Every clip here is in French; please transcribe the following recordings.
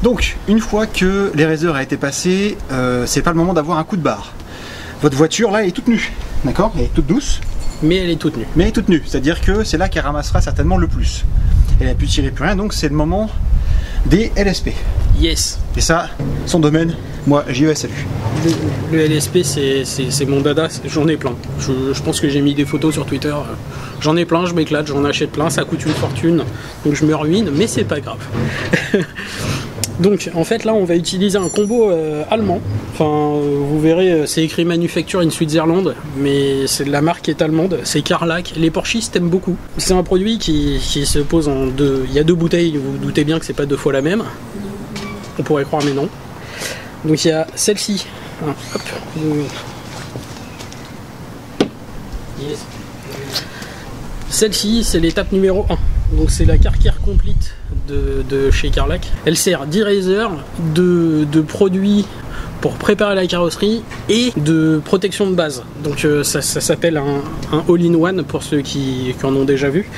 Donc, une fois que l'éraseur a été passé, c'est pas le moment d'avoir un coup de barre. Votre voiture là est toute nue, d'accord? Elle est toute douce. Mais elle est toute nue. Mais elle est toute nue, c'est-à-dire que c'est là qu'elle ramassera certainement le plus. Elle n'a pu tirer plus rien, donc c'est le moment des LSP. Yes. Et ça, son domaine, moi j'y vais, salut. Le LSP c'est mon dada, j'en ai plein. Je pense que j'ai mis des photos sur Twitter. J'en ai plein, je m'éclate, j'en achète plein, ça coûte une fortune. Donc je me ruine, mais c'est pas grave. Donc en fait là on va utiliser un combo allemand. Enfin vous verrez c'est écrit Manufacture in Switzerland, mais la marque est allemande, c'est Carlac. Les Porschistes aiment beaucoup. C'est un produit qui se pose en deux. Il y a deux bouteilles, vous vous doutez bien que c'est pas deux fois la même. On pourrait croire mais non. Donc il y a celle-ci. Hop. Yes. Celle-ci c'est l'étape numéro 1. Donc c'est la Car-Care Complete de chez Carlac. Elle sert d'eraser, de produits pour préparer la carrosserie et de protection de base. Donc ça s'appelle un all-in-one pour ceux qui en ont déjà vu.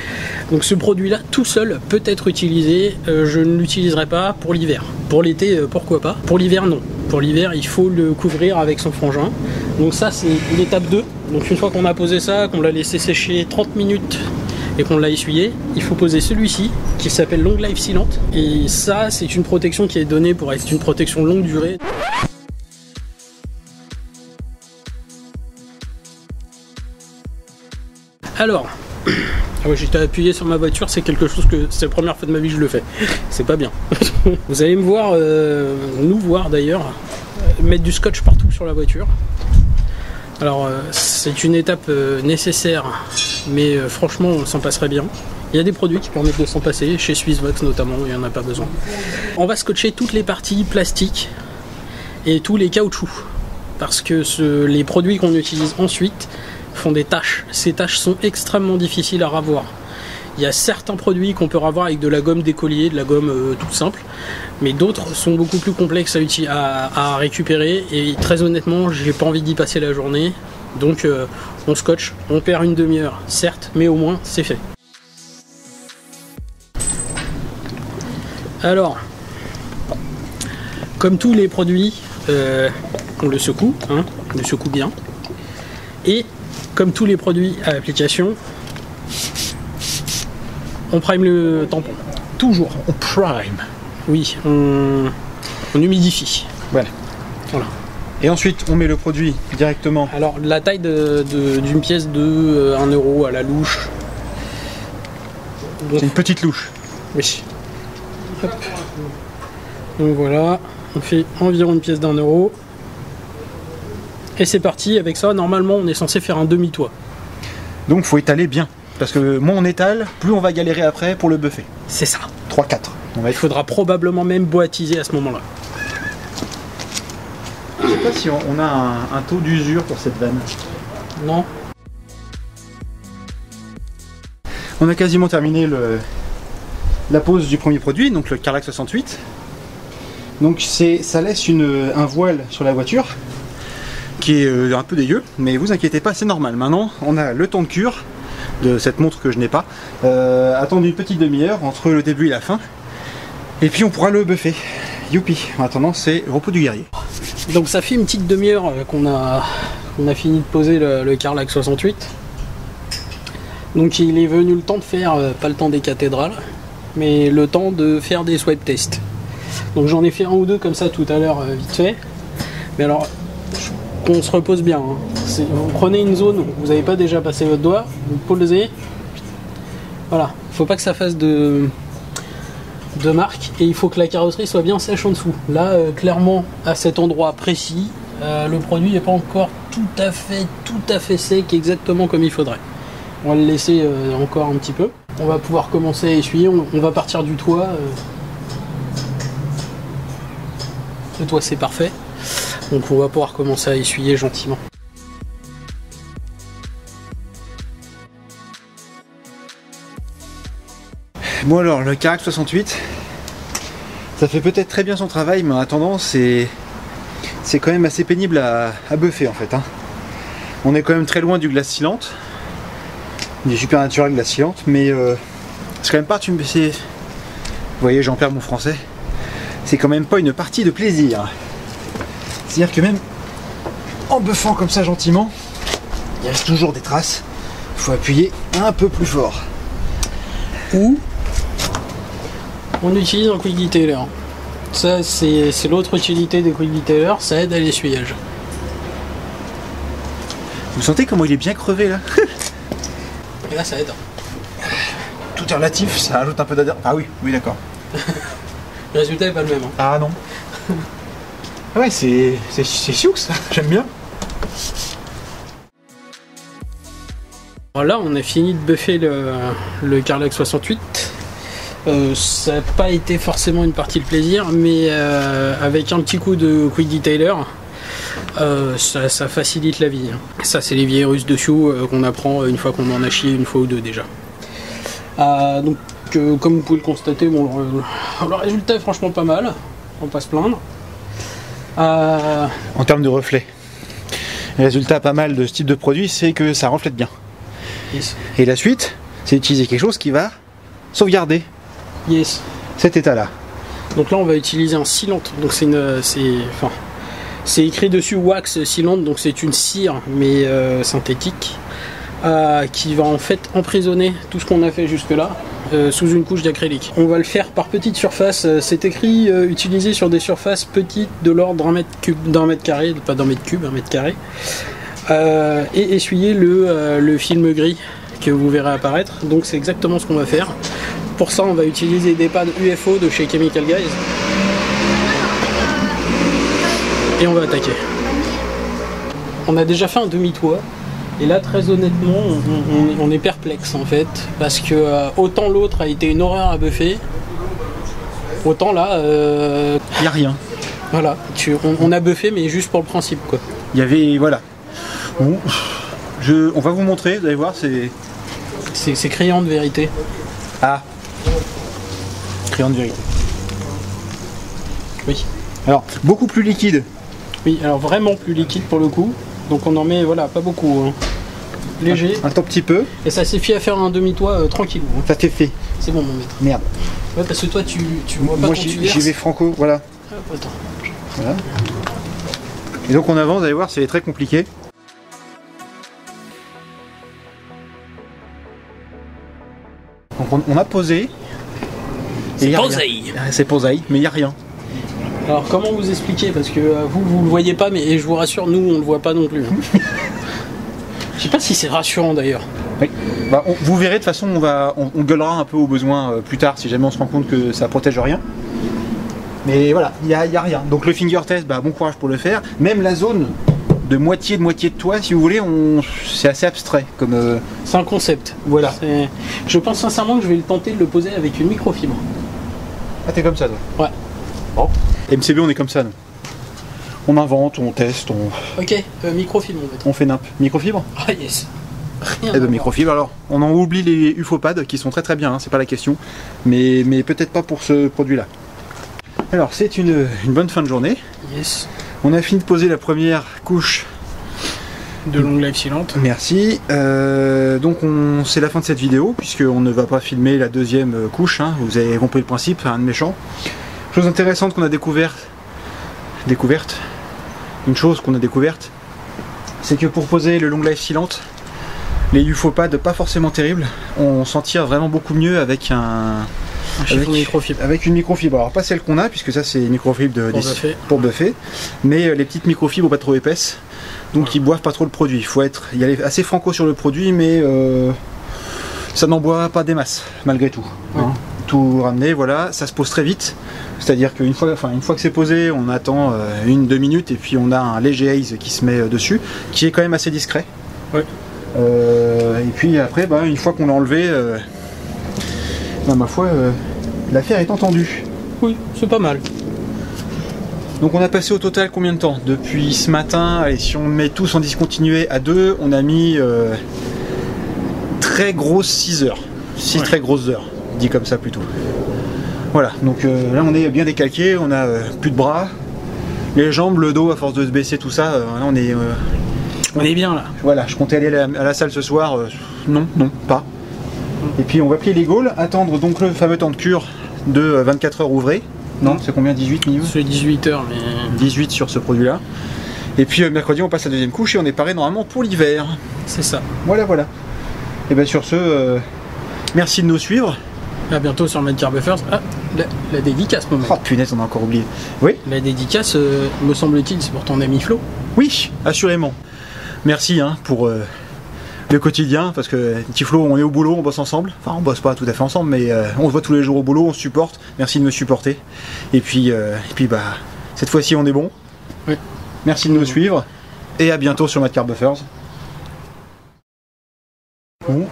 Donc ce produit-là tout seul peut être utilisé. Je ne l'utiliserai pas pour l'hiver. Pour l'été, pourquoi pas. Pour l'hiver, non. Pour l'hiver, il faut le couvrir avec son frangin. Donc ça, c'est l'étape 2. Donc une fois qu'on a posé ça, qu'on l'a laissé sécher 30 minutes et qu'on l'a essuyé, il faut poser celui-ci qui s'appelle Long Life Sealant. Et ça, c'est une protection qui est donnée pour être une protection longue durée. Alors, j'étais appuyé sur ma voiture, c'est quelque chose que c'est la première fois de ma vie que je le fais. C'est pas bien. Vous allez me voir, nous voir d'ailleurs, mettre du scotch partout sur la voiture. Alors c'est une étape nécessaire, mais franchement on s'en passerait bien. Il y a des produits qui permettent de s'en passer, chez Swissvox notamment, il n'y en a pas besoin. On va scotcher toutes les parties plastiques et tous les caoutchoucs, parce que les produits qu'on utilise ensuite font des taches. Ces taches sont extrêmement difficiles à ravoir. Il y a certains produits qu'on peut ravoir avec de la gomme d'écolier, de la gomme toute simple, mais d'autres sont beaucoup plus complexes à récupérer et très honnêtement, j'ai pas envie d'y passer la journée. Donc on scotche, on perd une demi-heure, certes, mais au moins c'est fait. Alors, comme tous les produits, on le secoue, hein, on le secoue bien. Et comme tous les produits à application, on prime le tampon. Toujours. On prime. Oui, on humidifie. Voilà. Et ensuite, on met le produit directement. Alors, la taille d'une pièce de 1 euro à la louche. C'est une petite louche. Oui. Hop. Donc voilà, on fait environ une pièce d'1 euro. Et c'est parti, avec ça, normalement, on est censé faire un demi-toit. Donc, faut étaler bien. Parce que moins on étale, plus on va galérer après pour le buffer. C'est ça. 3-4. Il faudra probablement même boîtiser à ce moment-là. Je sais pas si on a un taux d'usure pour cette vanne. Non. On a quasiment terminé la pose du premier produit, donc le Carlac 68. Donc ça laisse un voile sur la voiture qui est un peu dégueu, mais vous inquiétez pas, c'est normal. Maintenant, on a le temps de cure de cette montre que je n'ai pas. Attendre une petite demi-heure entre le début et la fin. Et puis on pourra le buffer. Youpi. En attendant, c'est repos du guerrier. Donc ça fait une petite demi-heure qu'on a fini de poser le Carlac 68. Donc il est venu le temps de faire, pas le temps des cathédrales, mais le temps de faire des swipe tests. Donc j'en ai fait un ou deux comme ça tout à l'heure vite fait. Mais alors, qu'on se repose bien. Hein. Vous prenez une zone où vous n'avez pas déjà passé votre doigt, vous posez. Voilà, il ne faut pas que ça fasse de marque et il faut que la carrosserie soit bien sèche en dessous. Là, clairement, à cet endroit précis, le produit n'est pas encore tout à fait sec exactement comme il faudrait. On va le laisser encore un petit peu. On va pouvoir commencer à essuyer. On va partir du toit. Le toit, c'est parfait. Donc on va pouvoir commencer à essuyer gentiment. Bon alors, le Carlac 68, ça fait peut-être très bien son travail, mais en attendant, c'est quand même assez pénible à buffer en fait. Hein. On est quand même très loin du glace silente, du Supernatural glace silente, mais c'est quand même pas... Vous voyez, j'en perds mon français. c'est quand même pas une partie de plaisir. C'est-à-dire que même en buffant comme ça gentiment, il reste toujours des traces. Il faut appuyer un peu plus fort. Ou on utilise un quick detailer. Ça, c'est l'autre utilité des quick detailers, ça aide à l'essuyage. Vous sentez comment il est bien crevé là? Et là, ça aide. Tout est relatif, ça ajoute un peu d'adhérence. Ah oui, oui d'accord. Le résultat n'est pas le même. Hein. Ah non. Ouais, c'est sioux ça, j'aime bien. Alors là, on a fini de buffer le Carlac 68. Ça n'a pas été forcément une partie de plaisir, mais avec un petit coup de quick detailer, ça facilite la vie. Ça, c'est les vieilles ruses dessus qu'on apprend une fois qu'on en a chié une fois ou deux déjà. Donc, comme vous pouvez le constater, bon, le résultat est franchement pas mal. On va pas se plaindre. En termes de reflet, le résultat pas mal de ce type de produit, c'est que ça reflète bien. Yes. Et la suite, c'est utiliser quelque chose qui va sauvegarder cet état-là. Donc là, on va utiliser un sealant. Donc c'est écrit dessus wax sealant, donc c'est une cire mais synthétique qui va en fait emprisonner tout ce qu'on a fait jusque-là sous une couche d'acrylique. On va le faire par petite surface. C'est écrit utilisé sur des surfaces petites de l'ordre d'un mètre carré, pas d'un mètre cube, un mètre carré. Et essuyer le film gris que vous verrez apparaître. Donc c'est exactement ce qu'on va faire. Pour ça, on va utiliser des pads UFO de chez Chemical Guys. Et on va attaquer. On a déjà fait un demi-toit. Et là, très honnêtement, on est perplexe en fait. Parce que autant l'autre a été une horreur à buffer, autant là... Il n'y a rien. Voilà, on a buffé mais juste pour le principe quoi. Il y avait... Voilà. Bon, on va vous montrer, vous allez voir, c'est... C'est criant de vérité. Ah. Criant de vérité. Oui. Alors, beaucoup plus liquide. Oui, alors vraiment plus liquide pour le coup. Donc on en met, voilà, pas beaucoup. Hein. Léger. Un tout petit peu. Et ça suffit à faire un demi-toit tranquille. Hein. Ça t'est fait. C'est bon mon maître. Merde. Ouais, parce que toi tu vois pas moi, quand tu verses. j'y vais franco, voilà. Hop, attends. Voilà. Et donc on avance, vous allez voir, c'est très compliqué. Donc on a posé. C'est posaille. C'est posaille, mais il n'y a rien. Alors comment vous expliquer? Parce que vous le voyez pas, mais et je vous rassure, nous on le voit pas non plus. Hein. Je sais pas si c'est rassurant d'ailleurs. Oui. Bah, vous verrez, de toute façon on gueulera un peu au besoin plus tard si jamais on se rend compte que ça protège rien. Mais voilà, il n'y a rien. Donc le finger test, bah, bon courage pour le faire. Même la zone de moitié de toit, si vous voulez, c'est assez abstrait comme. C'est un concept. Voilà. Je pense sincèrement que je vais le tenter de le poser avec une microfibre. Ah, t'es comme ça toi? Ouais. Bon. MCB, on est comme ça nous. On invente, on teste, Ok, microfibre en fait. On fait nimp. Microfibre? Ah yes. Rien. Eh ben microfibre, alors on en oublie les UFO-pads qui sont très bien, hein, c'est pas la question. Mais peut-être pas pour ce produit-là. Alors c'est une bonne fin de journée. Yes. On a fini de poser la première couche de Long Life Sealant. Merci. Donc c'est la fin de cette vidéo, puisqu'on ne va pas filmer la deuxième couche. Hein. Vous avez compris le principe, rien de méchant. Chose intéressante qu'on a découverte. Une chose qu'on a découverte, c'est que pour poser le Long Life Sealant, les UFO-pads pas forcément terribles, on s'en tire vraiment beaucoup mieux avec avec une microfibre. Alors pas celle qu'on a, puisque ça c'est une microfibre pour buffer, mais les petites microfibres pas trop épaisses, donc ils boivent pas trop le produit. Il y a assez franco sur le produit, mais ça n'en boit pas des masses malgré tout. Oui. Hein. Tout ramener, voilà, ça se pose très vite. C'est-à-dire qu'une fois que c'est posé, on attend 1-2 minutes et puis on a un léger haze qui se met dessus, qui est quand même assez discret. Oui. Et puis après, une fois qu'on l'a enlevé, ma foi, l'affaire est entendue. Oui, c'est pas mal. Donc on a passé au total combien de temps? Depuis ce matin, allez, si on met tous en discontinué à 2, on a mis très grosses 6 heures. 6 très grosses heures, dit comme ça plutôt. Voilà, donc là on est bien décalqué, on a plus de bras, les jambes, le dos, à force de se baisser, tout ça, là on est bien là. Voilà, je comptais aller à la salle ce soir, non, pas. Et puis on va plier les gaules, attendre donc le fameux temps de cure de 24 heures ouvrées. Non, c'est combien? 18 minimum? C'est 18 heures, mais... 18 sur ce produit-là. Et puis mercredi, on passe la deuxième couche et on est paré normalement pour l'hiver. C'est ça. Voilà, voilà. Et bien sur ce, merci de nous suivre. À bientôt sur Mad Car Buffers. Ah, la dédicace, moment. Oh punaise, on a encore oublié. Oui? La dédicace, me semble-t-il, c'est pour ton ami Flo. Oui, assurément. Merci pour le quotidien, parce que petit Flo, on est au boulot, on bosse ensemble. Enfin, on bosse pas tout à fait ensemble, mais on se voit tous les jours au boulot, on se supporte. Merci de me supporter. Et puis bah, cette fois-ci, on est bon. Oui. Merci de nous suivre. Et à bientôt sur Mad Car Buffers. Bon.